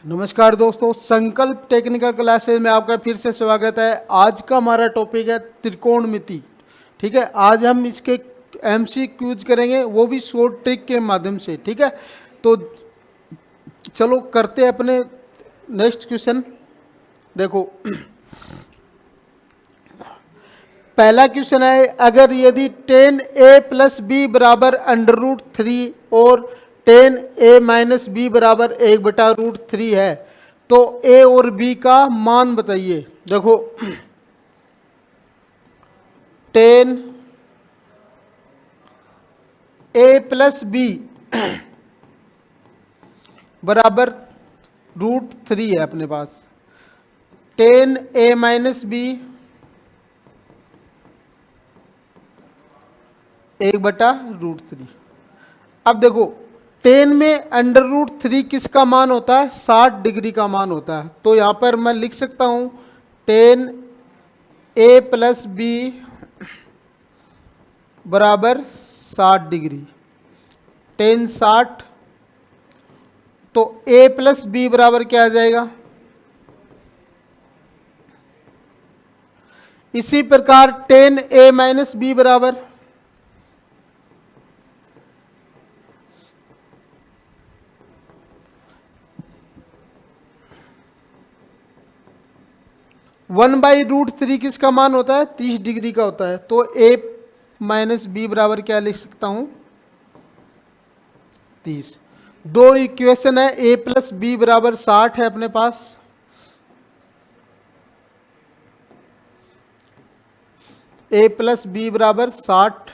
नमस्कार दोस्तों, संकल्प टेक्निकल क्लासेस में आपका फिर से स्वागत है। आज का हमारा टॉपिक है त्रिकोणमिति। ठीक है, आज हम इसके एमसीक्यूज करेंगे, वो भी शॉर्ट ट्रिक के माध्यम से। ठीक है, तो चलो करते हैं अपने नेक्स्ट क्वेश्चन। देखो पहला क्वेश्चन है, अगर यदि 10a प्लस बी बराबर √3 और 10a माइनस बी बराबर 1/√3 है तो a और b का मान बताइए। देखो 10a प्लस बी बराबर √3 है अपने पास, 10a माइनस बी 1/√3। अब देखो 10 में √3 किसका मान होता है? 60 डिग्री का मान होता है। तो यहां पर मैं लिख सकता हूं 10a प्लस बी बराबर 60 डिग्री। 10 60, तो a प्लस बी बराबर क्या आ जाएगा? इसी प्रकार 10a माइनस बी बराबर 1/√3 किसका मान होता है? 30 डिग्री का होता है। तो a माइनस बी बराबर क्या लिख सकता हूं? 30। दो इक्वेशन है, a प्लस बी बराबर 60 है अपने पास, a प्लस बी बराबर 60,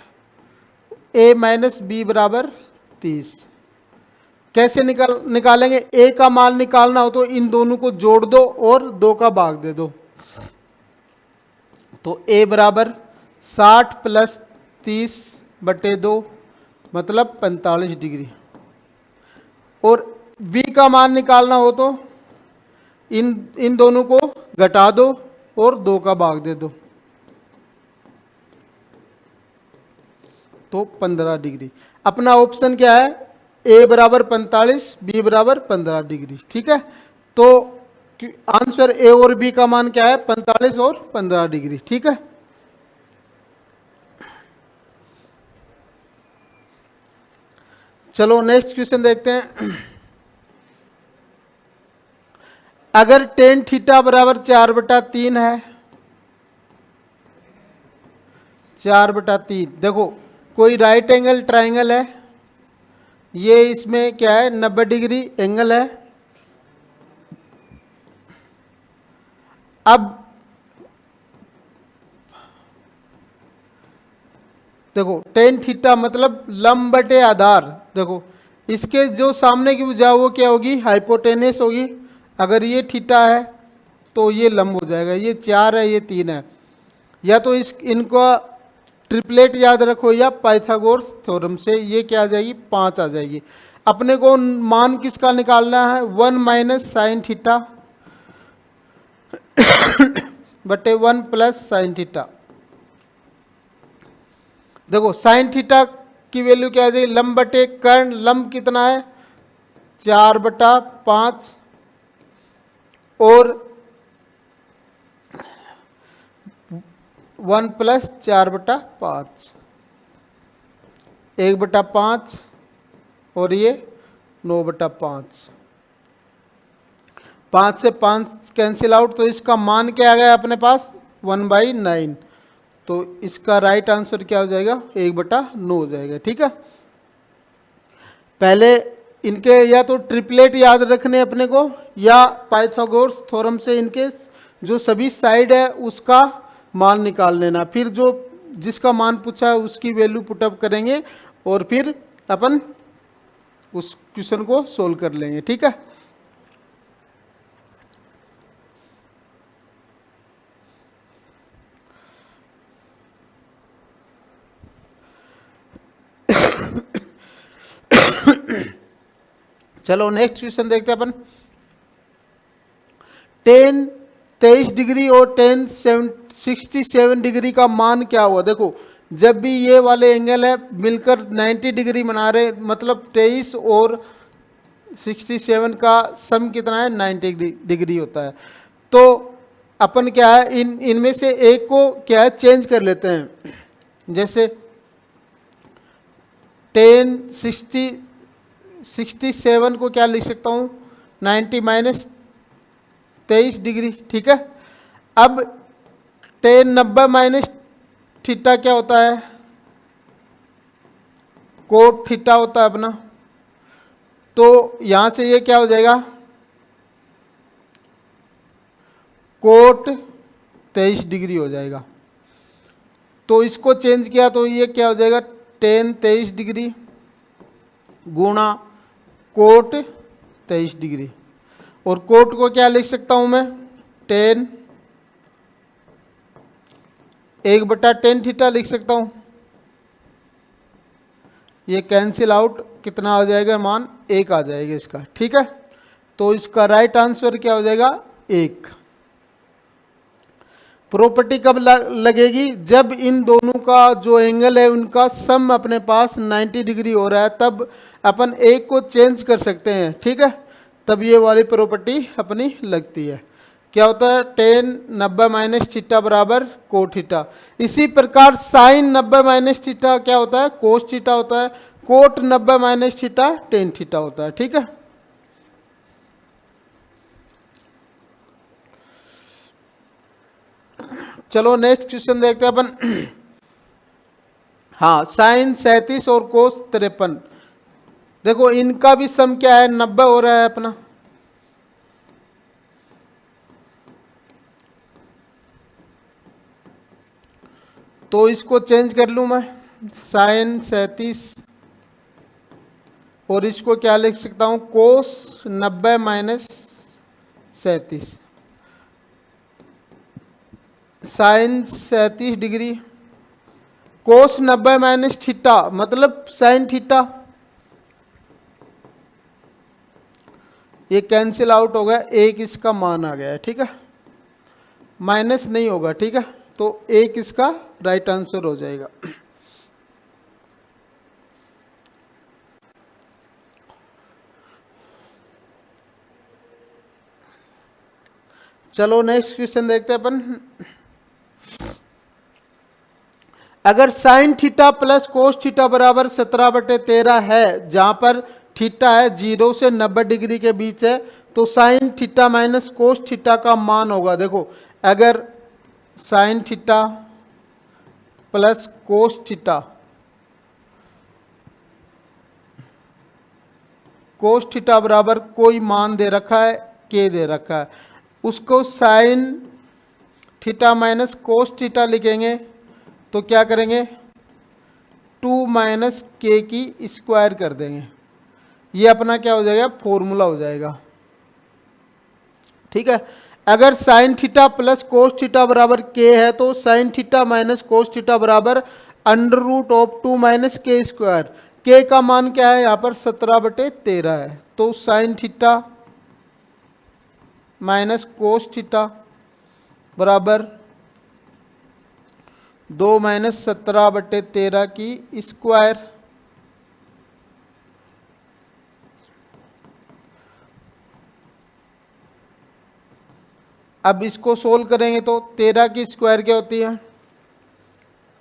a माइनस बी बराबर 30। कैसे निकालेंगे? a का मान निकालना हो तो इन दोनों को जोड़ दो और 2 का भाग दे दो। तो a बराबर 60 प्लस 30/2 मतलब 45 डिग्री। और b का मान निकालना हो तो इन दोनों को घटा दो और 2 का भाग दे दो, तो 15 डिग्री। अपना ऑप्शन क्या है? a बराबर 45, b बराबर 15 डिग्री। ठीक है, तो आंसर a और b का मान क्या है? 45 और 15 डिग्री। ठीक है, चलो नेक्स्ट क्वेश्चन देखते हैं। अगर tan थीटा बराबर 4/3 है, 4/3, देखो कोई राइट एंगल ट्राइंगल है, ये इसमें क्या है? 90 डिग्री एंगल है। अब देखो tan थीटा मतलब लंब बटे आधार। देखो इसके जो सामने की भुजा वो क्या होगी? हाइपोटेनस होगी। अगर ये थीटा है तो ये लंब हो जाएगा। ये 4 है, ये 3 है। या तो इनका ट्रिपलेट याद रखो या पाइथागोरस थ्योरम से ये क्या आ जाएगी? 5 आ जाएगी। अपने को मान किसका निकालना है? 1 माइनस साइन थीटा बटे 1 प्लस साइन थीटा। देखो साइन थीटा की वैल्यू क्या आ जाएगी? लंब बटे कर्ण, लंब कितना है? 4/5 और 1 प्लस 4/5, 1/5 और ये 9/5। 5 से 5 कैंसिल आउट, तो इसका मान क्या आ गया अपने पास? 1/9। तो इसका राइट आंसर क्या हो जाएगा? 1/9 हो जाएगा। ठीक है, पहले इनके या तो ट्रिपलेट याद रखने अपने को या पाइथागोरस थ्योरम से इनके जो सभी साइड है उसका मान निकाल लेना। फिर जो जिसका मान पूछा है उसकी वैल्यू पुटअप करेंगे और फिर अपन उस क्वेश्चन को सोल्व कर लेंगे। ठीक है, चलो नेक्स्ट क्वेश्चन देखते हैं अपन। 23 डिग्री और 67 डिग्री का मान क्या हुआ? देखो जब भी ये वाले एंगल है मिलकर 90 डिग्री बना रहे, मतलब 23 और 67 का सम कितना है 90 डिग्री होता है। तो अपन क्या है इनमें से एक को क्या है चेंज कर लेते हैं। जैसे 67 को क्या लिख सकता हूँ 90 माइनस 23 डिग्री, ठीक है। अब 90 माइनस थीटा क्या होता है, कोट थीटा होता है अपना। तो यहां से ये क्या हो जाएगा, कोट 23 डिग्री हो जाएगा। तो इसको चेंज किया तो ये क्या हो जाएगा 23 डिग्री गुणा कोट 23 डिग्री। और कोट को क्या लिख सकता हूं मैं 1/10 थीटा लिख सकता हूं। ये कैंसिल आउट कितना आ जाएगा मान 1 आ जाएगा इसका, ठीक है। तो इसका राइट आंसर क्या हो जाएगा 1। प्रॉपर्टी कब लगेगी, जब इन दोनों का जो एंगल है उनका सम अपने पास 90 डिग्री हो रहा है, तब अपन एक को चेंज कर सकते हैं, ठीक है। तब ये वाली प्रॉपर्टी अपनी लगती है। क्या होता है 90 माइनस थीटा बराबर कोट थीटा। इसी प्रकार साइन 90 माइनस थीटा क्या होता है कोस थीटा होता है। Cot 90 minus theta tan theta होता है, ठीक है। चलो नेक्स्ट क्वेश्चन देखते हैं अपन। हाँ साइन 37 और कोस 53, देखो इनका भी सम क्या है 90 हो रहा है अपना। तो इसको चेंज कर लूं मैं साइन 37 और इसको क्या लिख सकता हूं cos 90 minus 37। Sine 37 degree cos 90 minus theta मतलब साइन थीटा, ये कैंसिल आउट हो गया, एक इसका मान आ गया है, ठीक है। माइनस नहीं होगा, ठीक है। तो एक इसका राइट आंसर हो जाएगा। चलो नेक्स्ट क्वेश्चन देखते हैं अपन। अगर sine theta plus cos theta बराबर 17/13 है, जहां पर थीटा है 0 से 90 डिग्री के बीच है, तो sine theta minus cos theta का मान होगा। देखो अगर sine theta plus cos theta, कोस थीटा बराबर कोई मान दे रखा है के दे रखा है, उसको sign theta minus cos theta लिखेंगे तो क्या करेंगे 2 माइनस के की स्क्वायर कर देंगे। ये अपना क्या हो जाएगा फॉर्मूला हो जाएगा, ठीक है। अगर sine theta plus cos theta बराबर के है तो sine theta minus cos theta बराबर अंडर रूट ऑफ 2 माइनस के स्क्वायर। के का मान क्या है यहाँ पर 17/13 है, तो sine theta minus cos theta बराबर 2 माइनस 17/13 की स्क्वायर। अब इसको सोल्व करेंगे तो 13 की स्क्वायर क्या होती है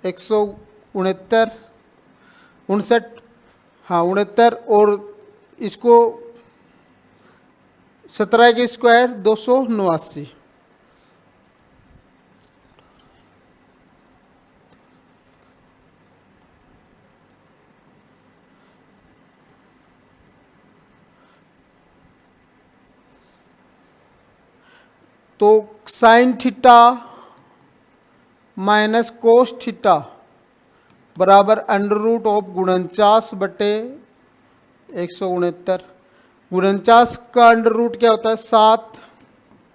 169 59, हाँ 69, और इसको 17 की स्क्वायर 289। तो sine theta minus cos theta बराबर अंडर रूट ऑफ 49/169। 49 का अंडर रूट क्या होता है 7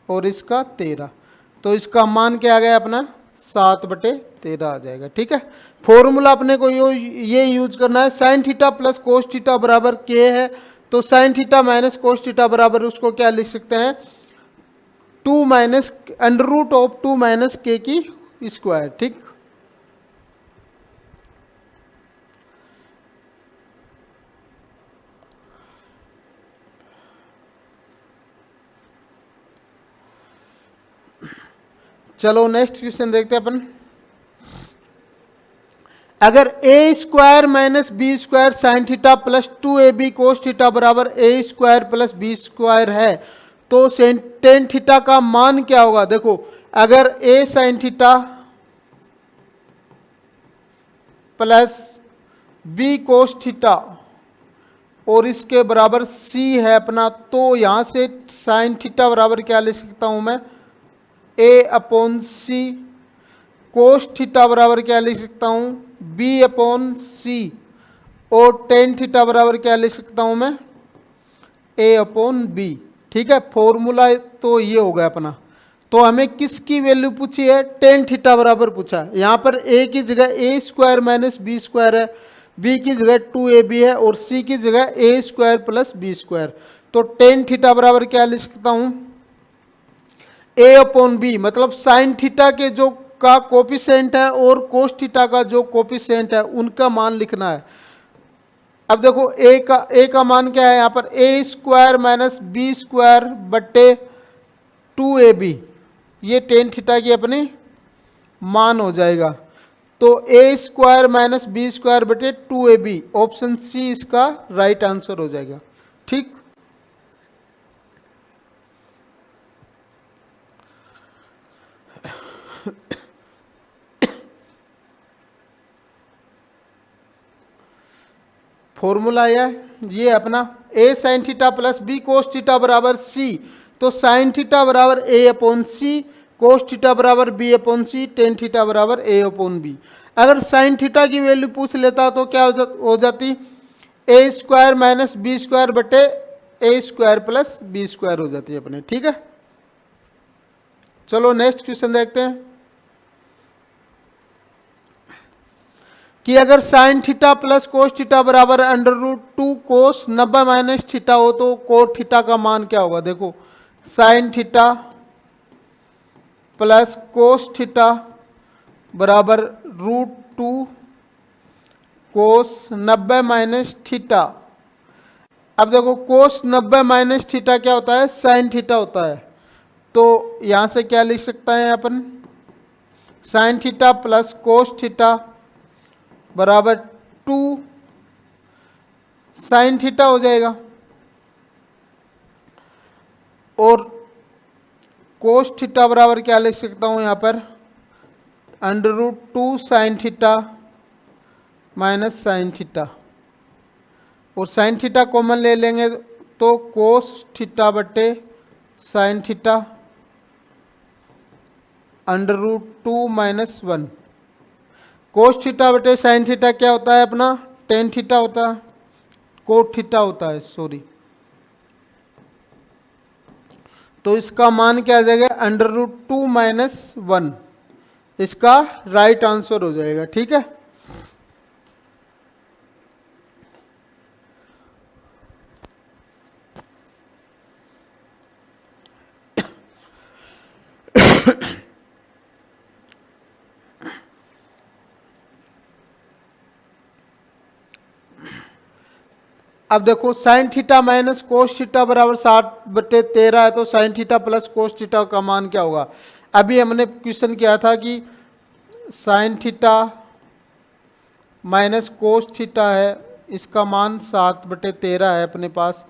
और इसका 13, तो इसका मान क्या आ गया अपना 7/13 आ जाएगा, ठीक है। फॉर्मूला अपने को ये यूज करना है, sine theta plus cos theta बराबर के है, तो sine theta minus cos theta बराबर उसको क्या लिख सकते हैं 2 minus under root of 2 minus के की स्क्वायर, ठीक। चलो नेक्स्ट क्वेश्चन देखते हैं अपन। अगर A square minus B square sine theta plus 2ab cos theta बराबर A square plus B square है तो टेन थीटा का मान क्या होगा? देखो अगर A sine theta plus B cos theta और इसके बराबर सी है अपना, तो यहां से साइन थीटा बराबर क्या ले सकता हूं मैं? ए अपॉन सी। कोस थीटा बराबर क्या ले सकता हूं? बी अपॉन सी। और टेन थीटा बराबर क्या ले सकता हूं मैं? ए अपॉन बी। ठीक है, फॉर्मूला तो ये हो गया अपना। तो हमें किसकी वैल्यू पूछी है? टेन थीटा बराबर पूछा है। यहां पर ए की जगह ए स्क्वायर माइनस बी स्क्वायर है, बी की जगह 2ab है और सी की जगह ए स्क्वायर प्लस बी स्क्वायर। तो टेन थीटा बराबर क्या लिख सकता हूं? ए अपॉन बी, मतलब साइन थीटा के जो का कोफिशिएंट है और कोस थीटा का जो कोफिशिएंट है उनका मान लिखना है। अब देखो ए का मान क्या है यहां पर? ए स्क्वायर माइनस बी स्क्वायर बट्टे 2ab, ये टेन थीटा की अपनी मान हो जाएगा। तो ए स्क्वायर माइनस बी स्क्वायर बटे 2ab, ऑप्शन सी इसका राइट आंसर हो जाएगा। ठीक, फॉर्मूला ये अपना A sine theta plus B cos theta बराबर सी। तो साइन थीटा बराबर A upon C, cos theta बराबर B upon C, tan theta बराबर ए अपॉन बी। अगर साइन थीटा की वैल्यू पूछ लेता तो क्या हो जाती? A square minus B square बटे A square plus B square हो जाती है अपने। ठीक है, चलो नेक्स्ट क्वेश्चन देखते हैं कि अगर sine theta plus cos theta बराबर अंडर रूट 2 कोस 90 माइनस थीटा हो तो कोट थीटा का मान क्या होगा? देखो sign theta plus cos theta बराबर रूट 2 कोस 90 माइनस थीटा। अब देखो कोस 90 माइनस थीटा क्या होता है? साइन थीटा होता है। तो यहां से क्या लिख सकता है अपन? Sine theta plus cos theta बराबर 2 साइन थीटा हो जाएगा और कोस थीटा बराबर क्या लिख सकता हूं यहां पर? Under root 2 sine theta minus sine theta, और साइन थीटा कॉमन ले लेंगे तो कोस थीटा बटे sine theta under root 2 minus 1। Cos theta बटे साइन थीटा क्या होता है अपना? टेन थीटा होता है, कोट थीटा होता है, सॉरी। तो इसका मान क्या आ जाएगा? अंडर रूट 2 माइनस 1, इसका राइट आंसर हो जाएगा। ठीक है, अब देखो sign theta minus cos theta बराबर 60/13 है, तो sine theta plus cos theta का मान क्या होगा? अभी हमने क्वेश्चन किया था कि sign theta minus cos theta है, इसका मान 7/13 है अपने पास।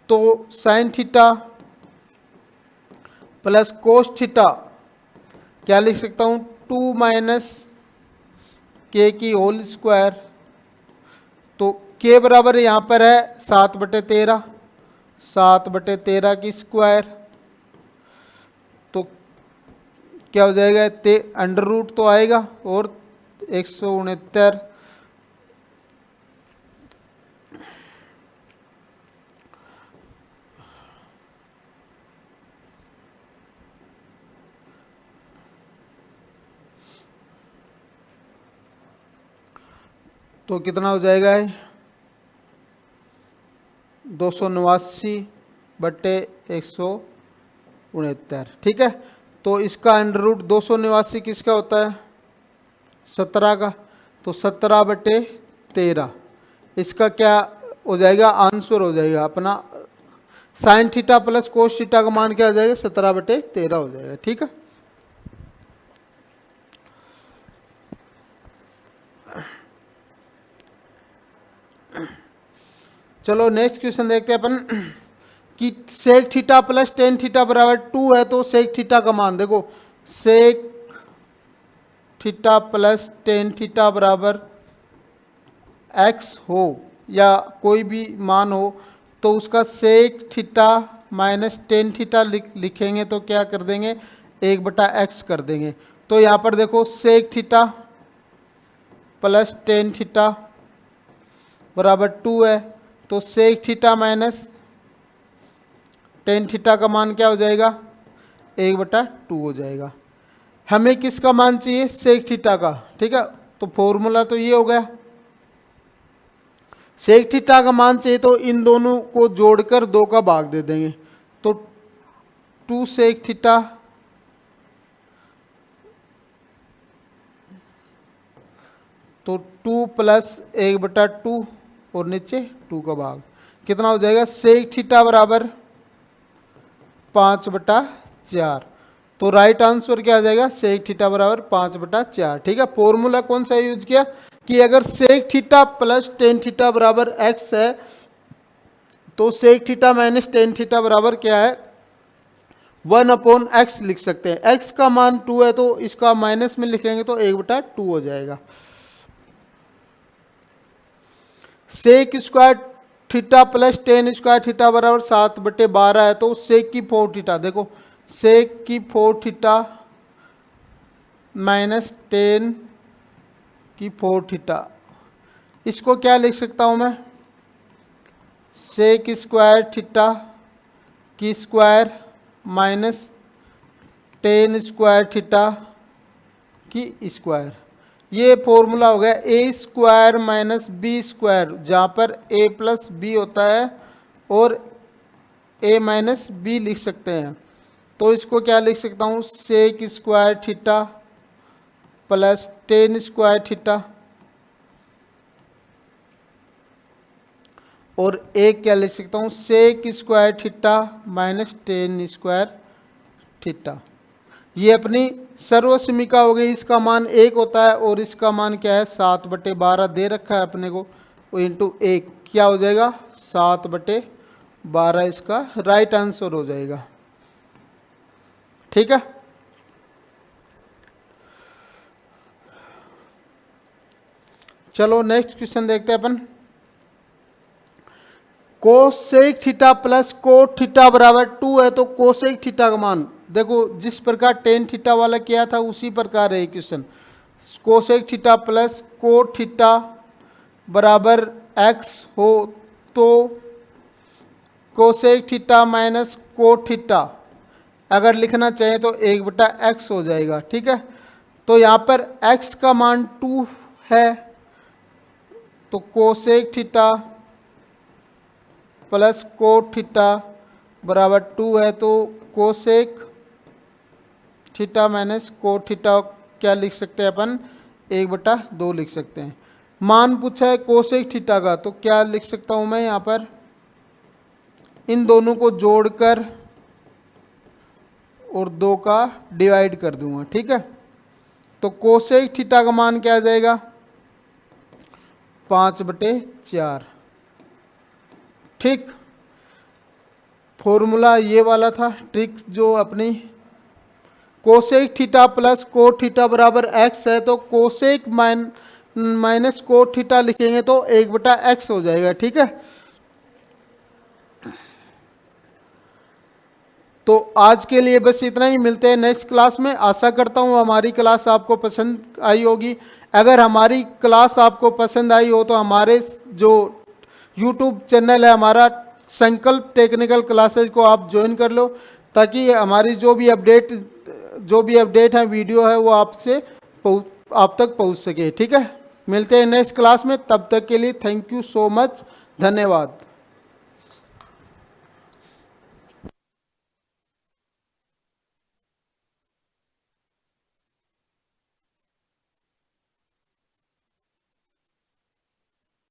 तो sine theta plus cos theta क्या लिख सकता हूँ? 2 माइनस के की होल स्क्वायर। तो के बराबर यहाँ पर है 7/13, 7/13 की स्क्वायर। तो क्या हो जाएगा? अंडर रूट तो आएगा और 169। तो कितना हो जाएगा? 289/169। ठीक है, तो इसका अंडर रूट 289 किसका होता है? 17 का। तो 17/13 इसका क्या हो जाएगा? आंसर हो जाएगा अपना। Sign theta plus cos theta का मान क्या हो जाएगा? 17/13 हो जाएगा। ठीक है, चलो नेक्स्ट क्वेश्चन देखते हैं अपन कि sec theta plus tan theta बराबर 2 है, तो सेक थीटा का मान देखो, sec theta plus tan theta बराबर x हो या कोई भी मान हो, तो उसका sec theta minus tan theta लिखेंगे तो क्या कर देंगे, 1/x कर देंगे। तो यहाँ पर देखो sec theta plus tan theta बराबर 2 है, तो sec theta minus tan theta का मान क्या हो जाएगा, 1/2 हो जाएगा। हमें किसका मान चाहिए, सेक थीटा का, ठीक है। तो फॉर्मूला तो ये हो गया, सेक थीटा का मान चाहिए तो इन दोनों को जोड़कर 2 का भाग दे देंगे, तो 2 सेक थीटा तो 2 प्लस 1/2 और नीचे 2 का भाग, कितना हो जाएगा, सेक थीटा बराबर 5/4। तो राइट आंसर क्या आ जाएगा, सेक थीटा बराबर 5/4। ठीक है, फॉर्मूला कौन सा यूज किया कि अगर sec theta plus tan theta बराबर x है, तो sec theta minus tan theta बराबर क्या है, 1/x लिख सकते हैं। x का मान 2 है तो इसका माइनस में लिखेंगे तो 1/2 हो जाएगा। Sec square theta plus tan square theta बराबर 7/12 है, तो सेक की 4 थीटा देखो, सेक की 4 थीटा माइनस टेन की 4 थीटा, इसको क्या लिख सकता हूं मैं, सेक स्क्वायर थीटा की square minus tan square theta की स्क्वायर। ये फॉर्मूला हो गया ए स्क्वायर माइनस बी स्क्वायर, जहाँ पर ए प्लस बी होता है और ए माइनस बी लिख सकते हैं। तो इसको क्या लिख सकता हूँ, sec square theta plus tan square theta और एक क्या लिख सकता हूँ, sec square theta minus tan square theta. ये अपनी सर्वसमीका हो गई, इसका मान 1 होता है और इसका मान क्या है, 7/12 दे रखा है अपने को, इंटू 1 क्या हो जाएगा, 7/12 इसका राइट आंसर हो जाएगा। ठीक है, चलो नेक्स्ट क्वेश्चन देखते हैं अपन। Cosec theta plus cot theta बराबर 2 है, तो कोसेक थीटा का मान देखो, जिस प्रकार टेन थीटा वाला किया था उसी प्रकार है question. Cosec theta plus cot theta बराबर x हो, तो cosec theta minus cot theta अगर लिखना चाहे तो 1/x हो जाएगा। ठीक है, तो यहाँ पर x का मान 2 है, तो cosec theta plus cot theta बराबर 2 है, तो cosec theta minus cot theta क्या लिख सकते हैं अपन, 1/2 लिख सकते हैं। मान पूछा है कोसेक थीटा का, तो क्या लिख सकता हूं मैं, यहाँ पर इन दोनों को जोड़कर और 2 का डिवाइड कर दूंगा। ठीक है, तो कोसेक थीटा का मान क्या आ जाएगा, 5/4। ठीक, फॉर्मूला ये वाला था, ट्रिक जो अपनी cosec theta plus cot theta बराबर x है, तो कोसेक माइनस कोट थीटा लिखेंगे तो 1/x हो जाएगा। ठीक है, तो आज के लिए बस इतना ही, मिलते हैं नेक्स्ट क्लास में। आशा करता हूँ हमारी क्लास आपको पसंद आई होगी। अगर हमारी क्लास आपको पसंद आई हो तो हमारे जो YouTube चैनल है हमारा संकल्प टेक्निकल क्लासेज को आप ज्वाइन कर लो, ताकि हमारी जो भी अपडेट है वीडियो है वो आप तक पहुंच सके। ठीक है, मिलते हैं नेक्स्ट क्लास में, तब तक के लिए थैंक यू सो मच, धन्यवाद।